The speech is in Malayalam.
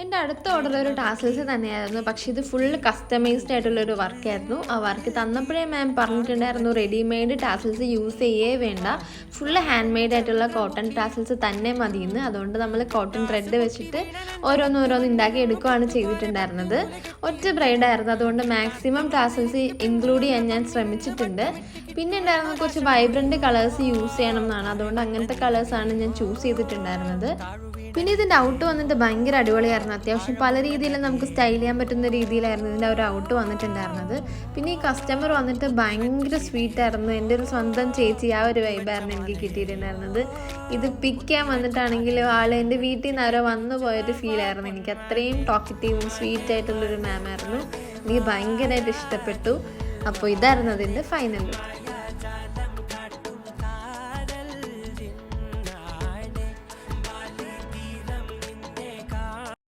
എൻ്റെ അടുത്ത ഓർഡർ ഒരു ടാസൽസ് തന്നെയായിരുന്നു. പക്ഷേ ഇത് ഫുൾ കസ്റ്റമൈസ്ഡ് ആയിട്ടുള്ളൊരു വർക്കായിരുന്നു. ആ വർക്ക് തന്നപ്പോഴേ മാം പറഞ്ഞിട്ടുണ്ടായിരുന്നു റെഡിമെയ്ഡ് ടാസൽസ് യൂസ് ചെയ്യേ വേണ്ട, ഫുള്ള് ഹാൻഡ് മെയ്ഡ് ആയിട്ടുള്ള കോട്ടൺ ടാസൽസ് തന്നെ മതിയെന്ന്. അതുകൊണ്ട് നമ്മൾ കോട്ടൺ ത്രെഡ് വെച്ചിട്ട് ഓരോന്നോരോന്ന് ഉണ്ടാക്കി എടുക്കുകയാണ് ചെയ്തിട്ടുണ്ടായിരുന്നത്. ഒറ്റ ബ്രൈഡായിരുന്നു, അതുകൊണ്ട് മാക്സിമം ടാസൽസ് ഇൻക്ലൂഡ് ചെയ്യാൻ ഞാൻ ശ്രമിച്ചിട്ടുണ്ട്. പിന്നെ ഉണ്ടായിരുന്നത് കുറച്ച് വൈബ്രൻറ്റ് കളേഴ്സ് യൂസ് ചെയ്യണം എന്നാണ്. അതുകൊണ്ട് അങ്ങനത്തെ കളേഴ്സാണ് ഞാൻ ചൂസ് ചെയ്തിട്ടുണ്ടായിരുന്നത്. പിന്നെ ഇതിൻ്റെ ഔട്ട് വന്നിട്ട് ഭയങ്കര അടിപൊളിയായിരുന്നു. അത്യാവശ്യം പല രീതിയിലും നമുക്ക് സ്റ്റൈൽ ചെയ്യാൻ പറ്റുന്ന രീതിയിലായിരുന്നു ഇതിൻ്റെ ഒരു ഔട്ട് വന്നിട്ടുണ്ടായിരുന്നത്. പിന്നെ ഈ കസ്റ്റമർ വന്നിട്ട് ഭയങ്കര സ്വീറ്റായിരുന്നു. എൻ്റെ ഒരു സ്വന്തം ചേച്ചി, ആ ഒരു വൈബായിരുന്നു എനിക്ക് കിട്ടിയിട്ടുണ്ടായിരുന്നത്. ഇത് പിക്ക് ചെയ്യാൻ വന്നിട്ടാണെങ്കിലും ആൾ എൻ്റെ വീട്ടിൽ നിന്ന് ആരോ വന്നു പോയൊരു ഫീലായിരുന്നു എനിക്ക്. അത്രയും ടോക്കറ്റീവും സ്വീറ്റായിട്ടുള്ളൊരു മാമായിരുന്നു. എനിക്ക് ഭയങ്കരമായിട്ട് ഇഷ്ടപ്പെട്ടു. അപ്പോൾ ഇതായിരുന്നു അതിൻ്റെ ഫൈനൽ ലുക്ക്.